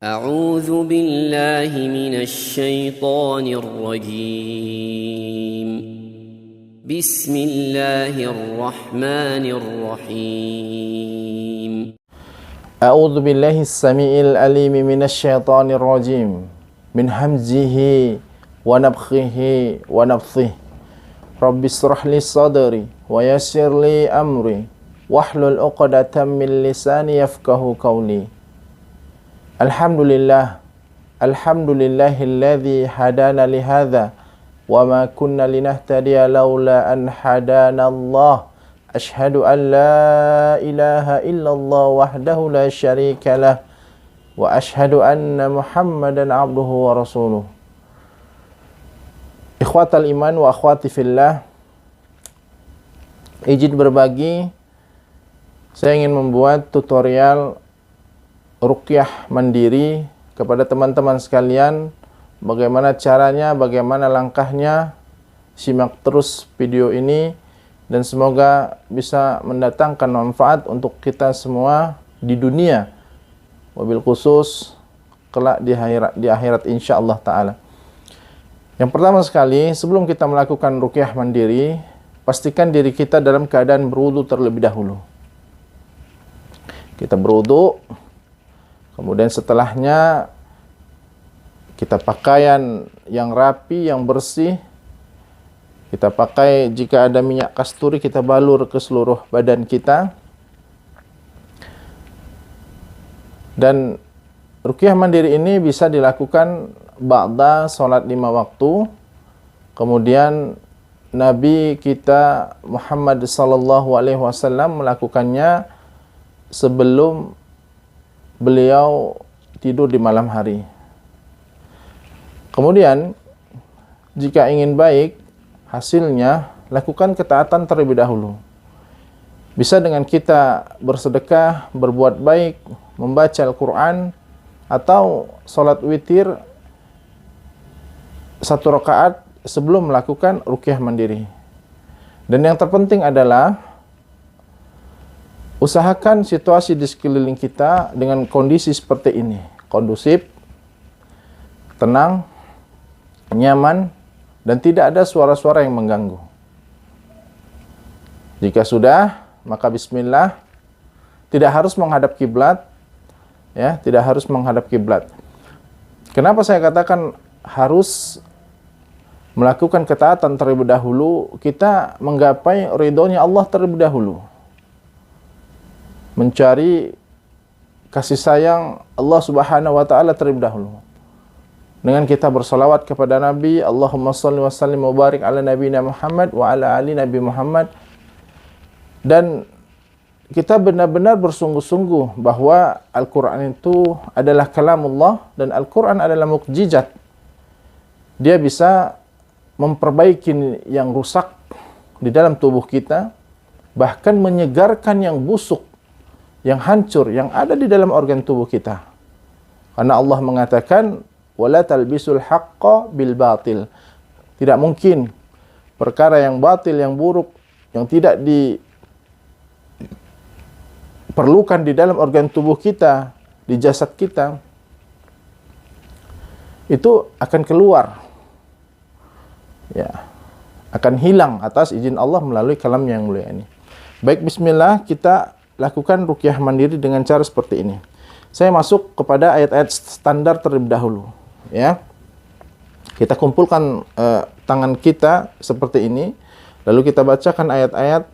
أعوذ بالله من الشيطان الرجيم بسم الله الرحمن الرحيم أعوذ بالله السميع العليم من الشيطان الرجيم من همزه ونفخه ونفثه رب اشرح لي صدري ويسر لي أمري واحلل عقدة من لساني يفقهوا قولي Alhamdulillahilladzi hadana lihadza wa ma kunna linahtadiya laula an hadanallah. Asyhadu an la ilaha illallah wahdahu la syarika lah wa asyhadu anna Muhammadan abduhu wa rasuluh. Ikhwatal iman wa akhwati fillah, izin berbagi, saya ingin membuat tutorial ruqyah mandiri kepada teman-teman sekalian. Bagaimana caranya, bagaimana langkahnya, simak terus video ini dan semoga bisa mendatangkan manfaat untuk kita semua di dunia, wabil khusus kelak di akhirat insyaallah taala. Yang pertama sekali, sebelum kita melakukan ruqyah mandiri, pastikan diri kita dalam keadaan berwudu terlebih dahulu. Kita berwudu, kemudian setelahnya kita pakaian yang rapi, yang bersih. Kita pakai, jika ada minyak kasturi, kita balur ke seluruh badan kita. Dan ruqyah mandiri ini bisa dilakukan ba'da salat 5 waktu. Kemudian Nabi kita Muhammad sallallahu alaihi wasallam melakukannya sebelum beliau tidur di malam hari. Kemudian jika ingin baik hasilnya, lakukan ketaatan terlebih dahulu. Bisa dengan kita bersedekah, berbuat baik, membaca Al-Quran, atau sholat witir 1 rakaat sebelum melakukan ruqyah mandiri. Dan yang terpenting adalah usahakan situasi di sekeliling kita dengan kondisi seperti ini, kondusif, tenang, nyaman, dan tidak ada suara-suara yang mengganggu. Jika sudah, maka bismillah, tidak harus menghadap kiblat, ya, tidak harus menghadap kiblat. Kenapa saya katakan harus melakukan ketaatan terlebih dahulu? Kita menggapai ridhonya Allah terlebih dahulu, mencari kasih sayang Allah Subhanahu wa taala terlebih dahulu. Dengan kita bersolawat kepada Nabi, Allahumma shalli wa sallim wa barik ala nabiyina Muhammad wa ala ali Nabi Muhammad. Dan kita benar-benar bersungguh-sungguh bahwa Al-Quran itu adalah kalamullah dan Al-Quran adalah mukjizat. Dia bisa memperbaiki yang rusak di dalam tubuh kita, bahkan menyegarkan yang busuk, yang hancur, yang ada di dalam organ tubuh kita. Karena Allah mengatakan, wala talbisul haqqa bil batil. Tidak mungkin perkara yang batil, yang buruk, yang tidak diperlukan di dalam organ tubuh kita, di jasad kita, itu akan keluar, ya, akan hilang atas izin Allah melalui kalam yang mulia ini. Baik, bismillah, kita lakukan ruqyah mandiri dengan cara seperti ini. Saya masuk kepada ayat-ayat standar terlebih dahulu, ya. Kita kumpulkan tangan kita seperti ini, lalu kita bacakan ayat-ayat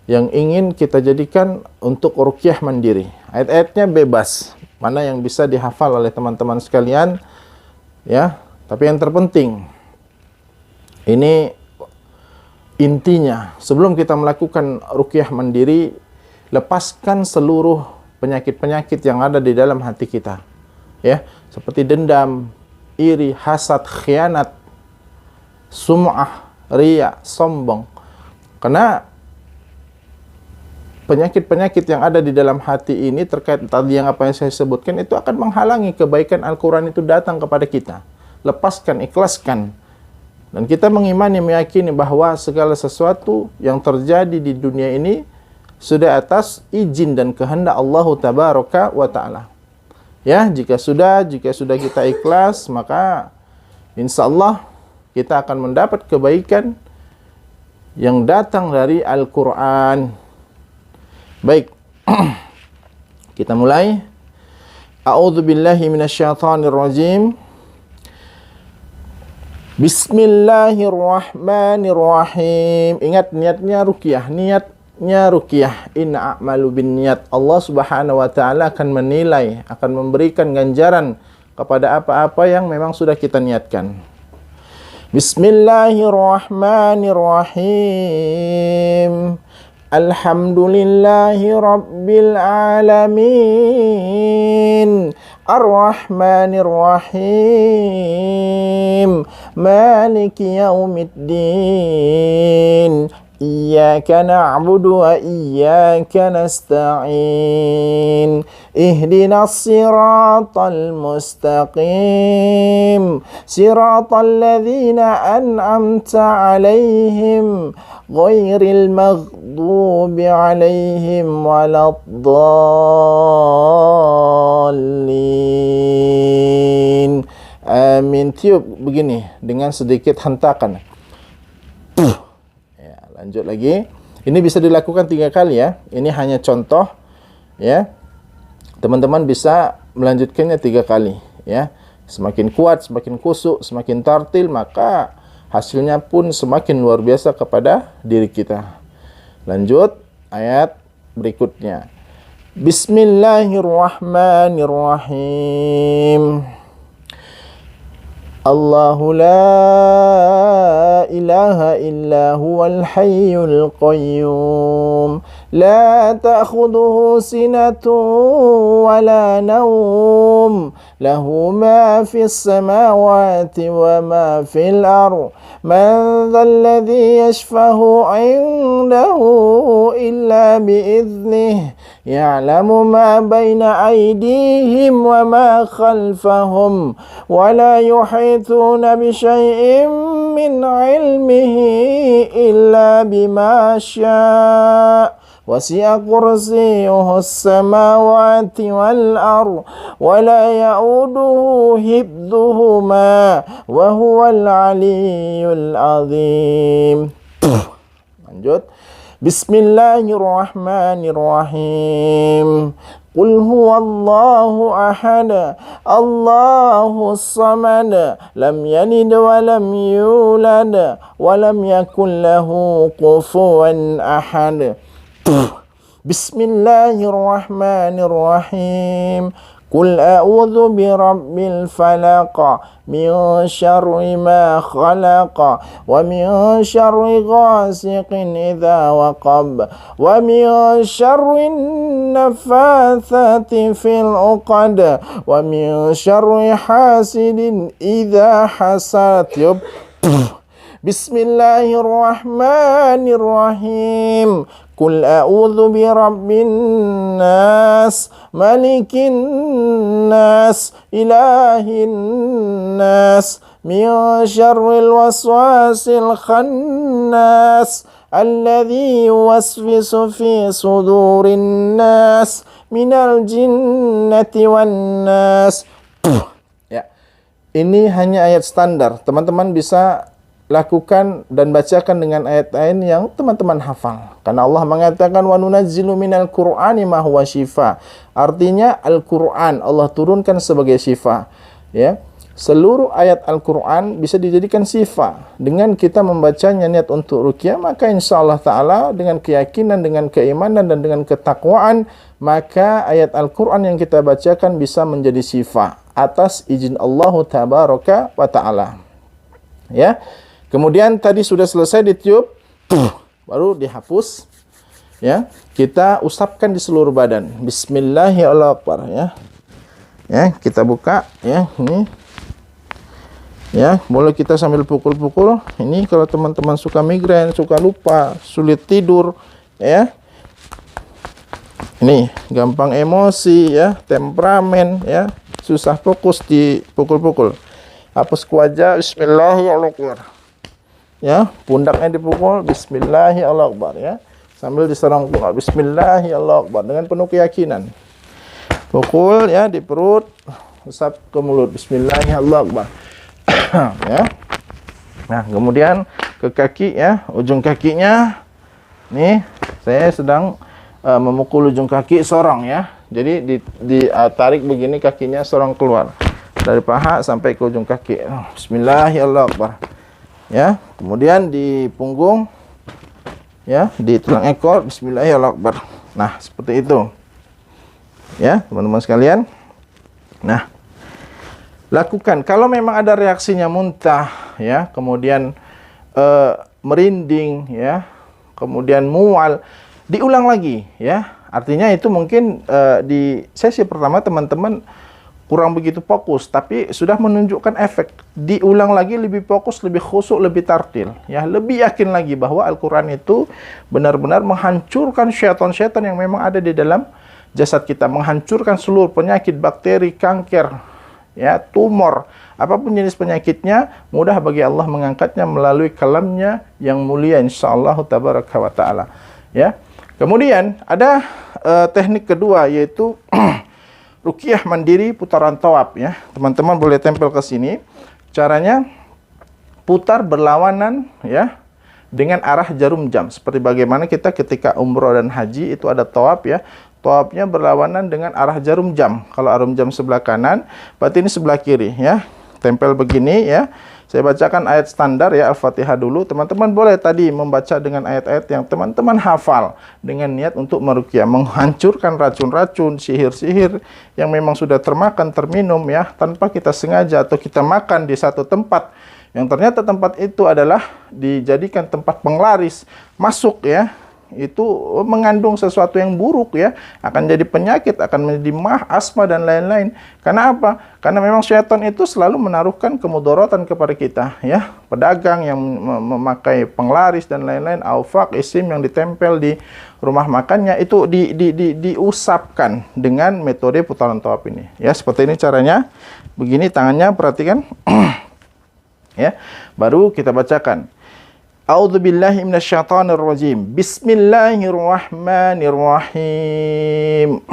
yang ingin kita jadikan untuk ruqyah mandiri. Ayat-ayatnya bebas, mana yang bisa dihafal oleh teman-teman sekalian, ya. Tapi yang terpenting, ini intinya, sebelum kita melakukan ruqyah mandiri, lepaskan seluruh penyakit-penyakit yang ada di dalam hati kita, ya, seperti dendam, iri, hasad, khianat, sum'ah, riya, sombong. Karena penyakit-penyakit yang ada di dalam hati ini terkait tadi yang apa yang saya sebutkan, itu akan menghalangi kebaikan Al-Quran itu datang kepada kita. Lepaskan, ikhlaskan. Dan kita mengimani, meyakini bahwa segala sesuatu yang terjadi di dunia ini sudah atas izin dan kehendak Allah Tabaraka wa Ta'ala. Ya, jika sudah kita ikhlas, maka insyaallah kita akan mendapat kebaikan yang datang dari Al-Qur'an. Baik. Kita mulai. A'udzubillahi minasyaitonir rajim. Bismillahirrahmanirrahim. Ingat niatnya ruqyah, Inna a'malu binniyat. Allah Subhanahu wa taala akan menilai, akan memberikan ganjaran kepada apa-apa yang memang sudah kita niatkan. Bismillahirrahmanirrahim. Alhamdulillahi rabbil alamin. Ar-Rahmanir-Rahim. Maliki yaumiddin. Iyyaka na'budu wa iyyaka nasta'in. Ihdinas siratal mustaqim. Siratal ladzina an'amta 'alaihim ghairil maghdubi 'alaihim waladdallin. Amin. Tiup begini dengan sedikit hentakan. Lanjut lagi. Ini bisa dilakukan 3 kali ya. Ini hanya contoh ya. Teman-teman bisa melanjutkannya 3 kali ya. Semakin kuat, semakin khusyuk, semakin tartil, maka hasilnya pun semakin luar biasa kepada diri kita. Lanjut ayat berikutnya. Bismillahirrahmanirrahim. Allahu la ilaha illa huwal hayyul qayyum. La ta'khudhuhu sinatun wa la nawm. Lahu ma fis samawati wa ma fil ardh. Man dhal ladzi yashfahu 'indahu illa bi'idhnihi. Ya'lamu ma baina aydihim wa ma khalfahum. Wa la yuhituna bi syai'in min 'ilmihi illa bima syaa'. Wasi'a kursiyyuhu as-samawati wal ardh wa la ya'uduhu hifdhuhuma wa huwal 'aliyyul 'azim. Lanjut. Bismillahirrahmanirrahim. Qul huwallahu ahad, Allahus samad, lam yalid wa lam yulad wa lam yakul lahu kufuwan ahad. Bismillahirrahmanirrahim. Qul a'udzu birabbil falaq, min syarri ma khalaq, wa min syarri ghasiqin idza waqab, wa min syarri naffatsati fil 'uqad, wa min syarri hasidin idza hasad. Bismillahirrahmanirrahim. Qul a'udzu birabbin nas, malikin nas, ilahin nas, min syarril waswasil khannas, alladzi yuwaswisu fi sudurin nas, minal jinnati wan nas. Ya. Ini hanya ayat standar. Teman-teman bisa lakukan dan bacakan dengan ayat-ayat yang teman-teman hafal. Karena Allah mengatakan wa nunazzilu minal Qur'ani ma huwa syifa. Artinya Al-Qur'an Allah turunkan sebagai syifa. Ya. Seluruh ayat Al-Qur'an bisa dijadikan syifa. Dengan kita membacanya niat untuk ruqyah, maka insyaallah taala dengan keyakinan, dengan keimanan dan dengan ketakwaan, maka ayat Al-Qur'an yang kita bacakan bisa menjadi syifa atas izin Allah tabaraka wa taala. Ya. Kemudian tadi sudah selesai ditiup, baru dihapus. Ya, kita usapkan di seluruh badan. Bismillahirrahmanirrahim. Ya, ya kita buka. Ya, ini. Ya, boleh kita sambil pukul-pukul. Ini kalau teman-teman suka migrain, suka lupa, sulit tidur, ya. Ini gampang emosi, ya, temperamen, ya, susah fokus di pukul-pukul. Hapus wajah. Bismillahirrahmanirrahim. Ya, pundaknya dipukul, Bismillahirrahmanirrahim, ya, sambil diserang pukul, Bismillahirrahmanirrahim, dengan penuh keyakinan. Pukul ya di perut, usap ke mulut. Bismillahirrahmanirrahim. Ya. Nah, kemudian ke kaki ya, ujung kakinya. Nih, saya sedang memukul ujung kaki sorong ya. Jadi ditarik begini kakinya sorong keluar. Dari paha sampai ke ujung kaki. Bismillahirrahmanirrahim. Ya, kemudian di punggung ya, di tulang ekor. Bismillahirrahmanirrahim. Nah, seperti itu. Ya, teman-teman sekalian. Nah, lakukan. Kalau memang ada reaksinya muntah, ya, kemudian merinding, ya, kemudian mual, diulang lagi, ya. Artinya itu mungkin di sesi pertama teman-teman kurang begitu fokus, tapi sudah menunjukkan efek. Diulang lagi lebih fokus, lebih khusyuk, lebih tartil, ya, lebih yakin lagi bahwa Al-Quran itu benar-benar menghancurkan syaitan-syaitan yang memang ada di dalam jasad kita, menghancurkan seluruh penyakit, bakteri, kanker, ya, tumor, apapun jenis penyakitnya, mudah bagi Allah mengangkatnya melalui kalamnya yang mulia insyaallah tabaraka wa taala. Ya. Kemudian ada teknik kedua, yaitu ruqyah mandiri putaran tawaf, ya. Teman-teman boleh tempel ke sini. Caranya putar berlawanan, ya, dengan arah jarum jam. Seperti bagaimana kita ketika umroh dan haji itu ada tawaf, ya. Tawafnya berlawanan dengan arah jarum jam. Kalau jarum jam sebelah kanan, berarti ini sebelah kiri, ya. Tempel begini, ya. Saya bacakan ayat standar, ya, Al-Fatihah dulu. Teman-teman boleh tadi membaca dengan ayat-ayat yang teman-teman hafal dengan niat untuk meruqyah, menghancurkan racun-racun, sihir-sihir yang memang sudah termakan, terminum, ya, tanpa kita sengaja, atau kita makan di satu tempat yang ternyata tempat itu adalah dijadikan tempat penglaris masuk, ya. Itu mengandung sesuatu yang buruk, ya, akan jadi penyakit, akan menjadi asma dan lain-lain. Karena apa? Karena memang syaitan itu selalu menaruhkan kemudaratan kepada kita, ya. Pedagang yang memakai penglaris dan lain-lain, aufak, isim yang ditempel di rumah makannya itu diusapkan dengan metode putaran tawaf ini, ya. Seperti ini caranya. Begini tangannya, perhatikan. Ya. Baru kita bacakan. A'udzubillahi minasyaitonirrajim. Bismillahirrahmanirrahim.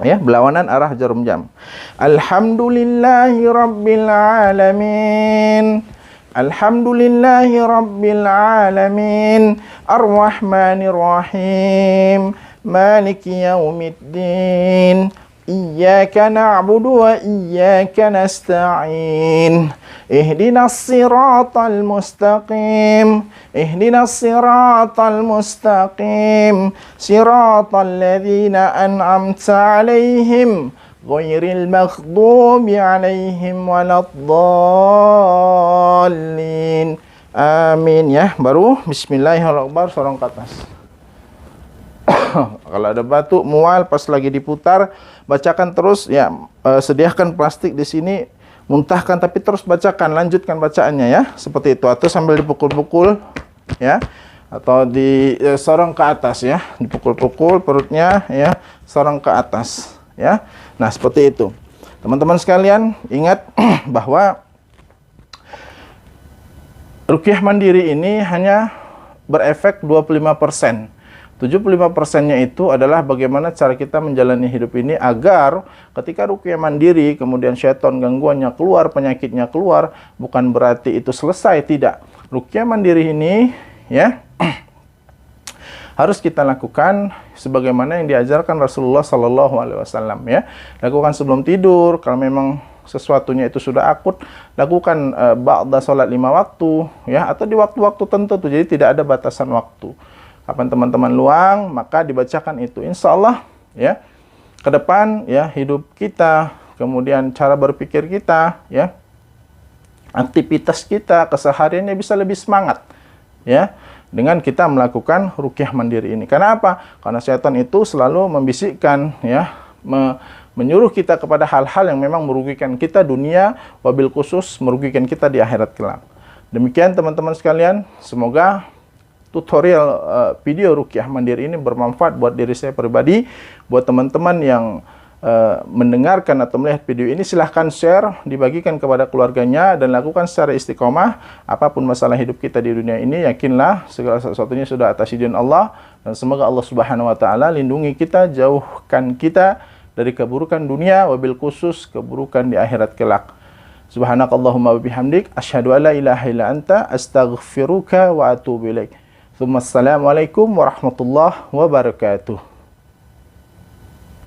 Ya, berlawanan arah jarum jam. Alhamdulillahi rabbil alamin. Alhamdulillahi rabbil alamin. Ar-Rahmanir-Rahim. Maliki yaumiddin. Iyyaka na'budu wa iyyaka nasta'in. Ihdinas siratal mustaqim. Ihdinas siratal mustaqim. Siratal ladzina an'amta 'alaihim ghairil maghdubi 'alaihim waladdallin. Amin, ya. Baru bismillahirrahmanirrahim, sorong ke atas. Kalau ada batuk, mual, pas lagi diputar, bacakan terus, ya. Sediakan plastik di sini, muntahkan, tapi terus bacakan, lanjutkan bacaannya, ya. Seperti itu, atau sambil dipukul-pukul, ya, atau sorong ke atas, ya. Dipukul-pukul perutnya, ya, sorong ke atas, ya. Nah, seperti itu. Teman-teman sekalian, ingat bahwa ruqyah mandiri ini hanya berefek 25%. 75%-nya itu adalah bagaimana cara kita menjalani hidup ini agar ketika ruqyah mandiri, kemudian syaitan gangguannya keluar, penyakitnya keluar, bukan berarti itu selesai, tidak. Ruqyah mandiri ini, ya, harus kita lakukan sebagaimana yang diajarkan Rasulullah SAW, ya. Lakukan sebelum tidur, kalau memang sesuatunya itu sudah akut, lakukan ba'da salat 5 waktu, ya, atau di waktu-waktu tertentu, jadi tidak ada batasan waktu. Kapan teman-teman luang, maka dibacakan itu. Insya Allah, ya, ke depan, ya, hidup kita, kemudian cara berpikir kita, ya, aktivitas kita, kesehariannya bisa lebih semangat, ya, dengan kita melakukan ruqyah mandiri ini. Karena apa? Karena syaitan itu selalu membisikkan, ya, menyuruh kita kepada hal-hal yang memang merugikan kita dunia, wabil khusus merugikan kita di akhirat kelak. Demikian teman-teman sekalian, semoga tutorial video ruqyah mandiri ini bermanfaat buat diri saya pribadi. Buat teman-teman yang mendengarkan atau melihat video ini, silahkan share, dibagikan kepada keluarganya, dan lakukan secara istiqomah. Apapun masalah hidup kita di dunia ini, yakinlah segala sesuatunya sudah atas izin Allah, dan semoga Allah Subhanahu wa taala lindungi kita, jauhkan kita dari keburukan dunia, wabil khusus keburukan di akhirat kelak. Subhanakallahumma wa bihamdik, asyhadu an la ilaha illa anta, astaghfiruka wa atubu ilaik. Assalamualaikum warahmatullahi wabarakatuh.